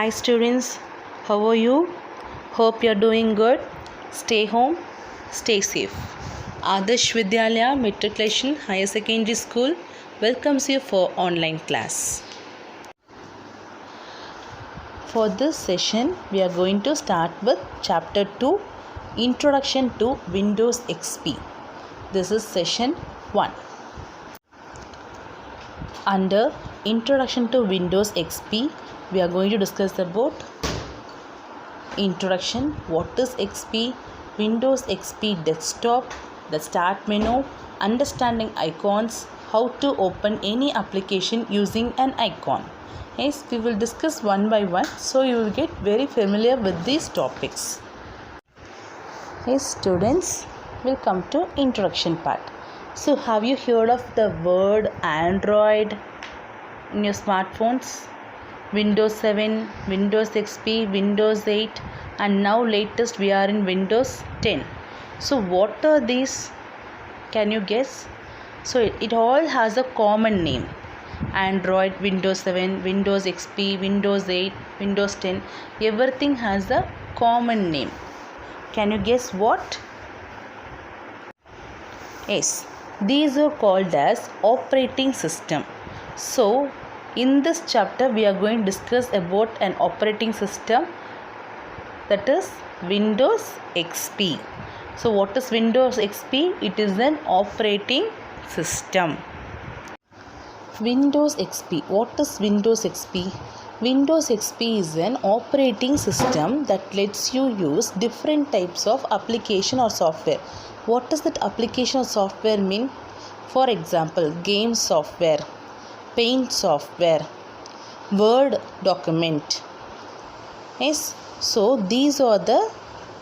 Hi students, how are you? Hope you're doing good. Stay home, stay safe. Adarsh Vidyalaya Matriculation Higher Secondary School welcomes you for online class. For this session, we are going to start with Chapter 2, Introduction to Windows XP. This is Session 1. Under Introduction to Windows XP, we are going to discuss about introduction, what is XP, Windows XP desktop, the start menu, understanding icons, how to open any application using an icon. Yes, we will discuss one by one, so you will get very familiar with these topics. Yes, students, we'll come to introduction part. So have you heard of the word Android in your smartphones? Windows 7, Windows XP, Windows 8, and now latest we are in Windows 10. So what are these? Can you guess? So it all has a common name. Android, Windows 7, Windows XP, Windows 8, Windows 10. Everything has a common name. Can you guess what? Yes, these are called as operating system. So in this chapter we are going to discuss about an operating system, that is Windows XP. So what is Windows XP? It is an operating system. Windows XP. What is Windows XP? Windows XP is an operating system that lets you use different types of application or software. What does that application or software mean? For example, game software, Paint software, Word document. Yes, so these are the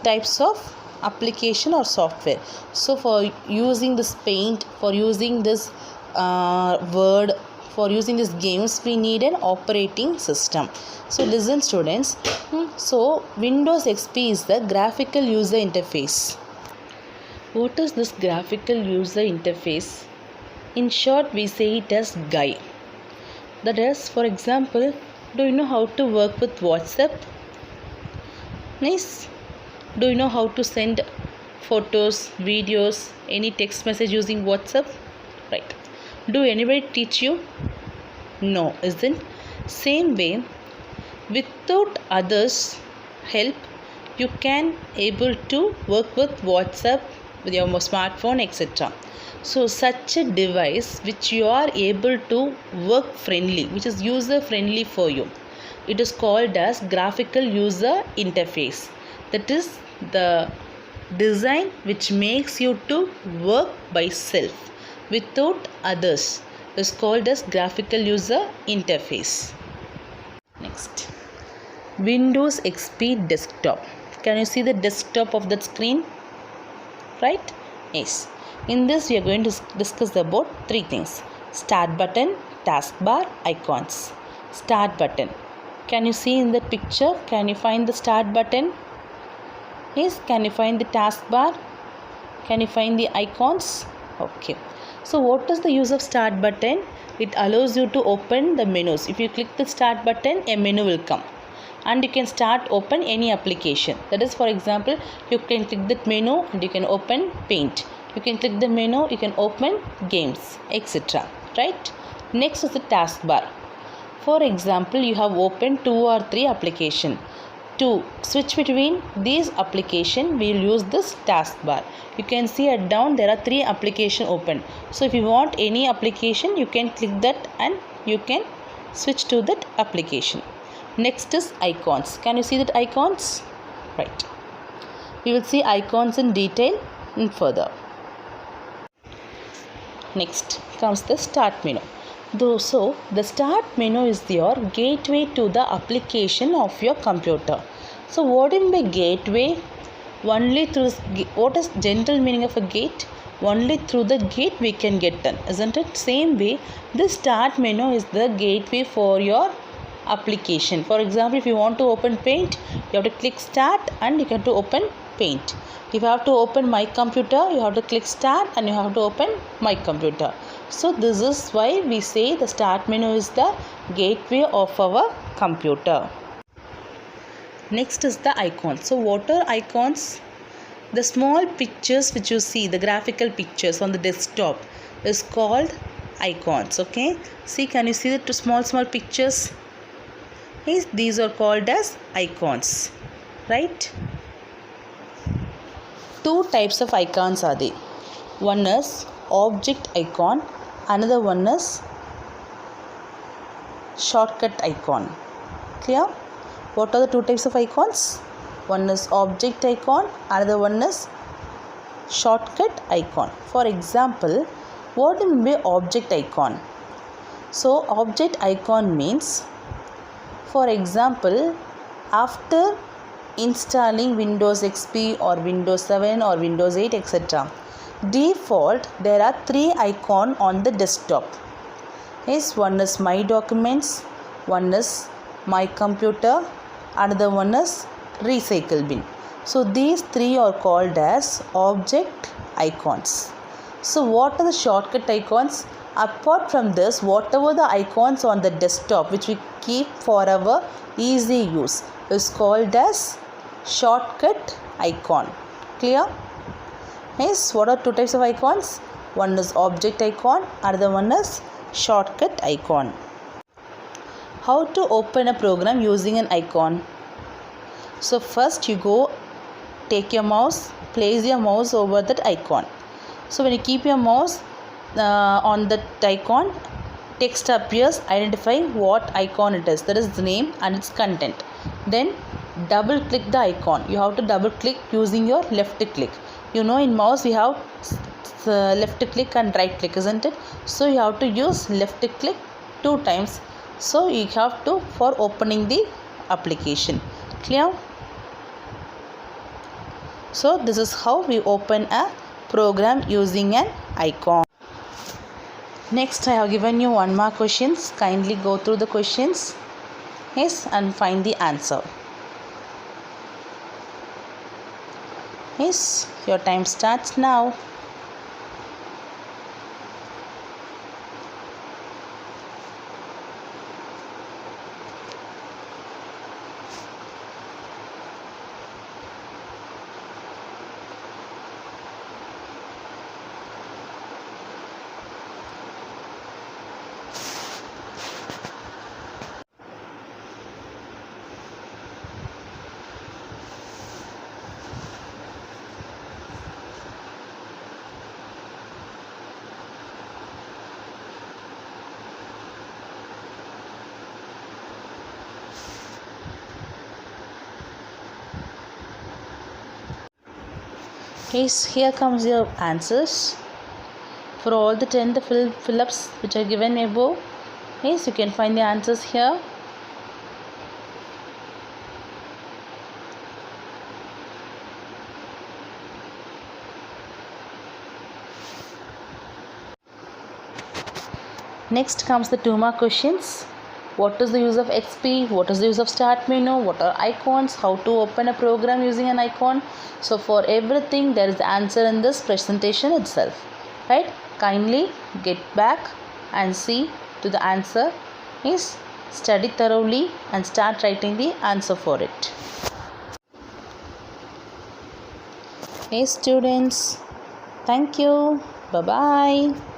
types of application or software. So for using this Paint, for using this Word, for using these games, we need an operating system. So listen students, so Windows XP is the graphical user interface. What is this graphical user interface? In short, we say it as GUI. That is, for example, do you know how to work with WhatsApp? Nice. Do you know how to send photos, videos, any text message using WhatsApp? Right. Do anybody teach you? No, isn't? Same way, without others' help, you can able to work with WhatsApp, with your smartphone, etc. So such a device which you are able to work friendly, which is user friendly for you, it is called as graphical user interface. That is the design which makes you to work by self without others, is called as graphical user interface. Next, Windows XP desktop. Can you see the desktop of that screen? Right? Yes. In this we are going to discuss about three things: start button, taskbar, icons. Start button. Can you see in the picture? Can you find the start button? Yes. Can you find the taskbar? Can you find the icons? Okay. So what is the use of start button? It allows you to open the menus. If you click the start button, a menu will come and you can start open any application. That is, for example, you can click that menu and you can open Paint. You can click the menu, you can open games, etc. Right? Next is the taskbar. For example, you have opened 2 or 3 applications. To switch between these applications, we will use this taskbar. You can see at down there are 3 applications open. So if you want any application, you can click that and you can switch to that application. Next is icons. Can you see that icons? Right. We will see icons in detail and further. Next comes the start menu. So the start menu is your gateway to the application of your computer. So what is by gateway? Only through, what is general meaning of a gate? Only through the gate we can get done, isn't it? Same way, the start menu is the gateway for your application. For example, if you want to open Paint, you have to click start and you have to open Paint. If you have to open my computer, you have to click start and you have to open my computer. So this is why we say the start menu is the gateway of our computer. Next is the icons. So what are icons? The small pictures which you see, the graphical pictures on the desktop is called icons. Okay, see, can you see the two small pictures? Yes, these are called as icons, right? Two types of icons are there. One is object icon, another one is shortcut icon. Clear? What are the two types of icons? One is object icon, another one is shortcut icon. For example, what do you mean by object icon? So object icon means, for example, after installing Windows XP or Windows 7 or Windows 8 etc., default there are three icons on the desktop. Yes, one is my documents, one is my computer, another one is recycle bin. So these three are called as object icons. So what are the shortcut icons? Apart from this, whatever the icons on the desktop which we keep for our easy use is called as shortcut icon. Clear? Yes, what are two types of icons? One is object icon, another one is shortcut icon. How to open a program using an icon? So first you go, take your mouse, place your mouse over that icon. So when you keep your mouse on that icon, text appears identifying what icon it is, that is the name and its content. Then double click the icon. You have to double click using your left click. You know, in mouse we have left click and right click, isn't it? So you have to use left click 2 times. So you have to for opening the application. Clear? So this is how we open a program using an icon. Next, I have given you one more questions. Kindly go through the questions, yes, and find the answer. Yes, your time starts now. Yes, here comes your answers. For all the 10 the fill-ups which are given above, yes, you can find the answers here. Next comes the 2 mark questions. What is the use of XP? What is the use of start menu? What are icons? How to open a program using an icon? So for everything there is the answer in this presentation itself. Right? Kindly get back and see to the answer. Yes, study thoroughly and start writing the answer for it. Hey students, thank you. Bye-bye.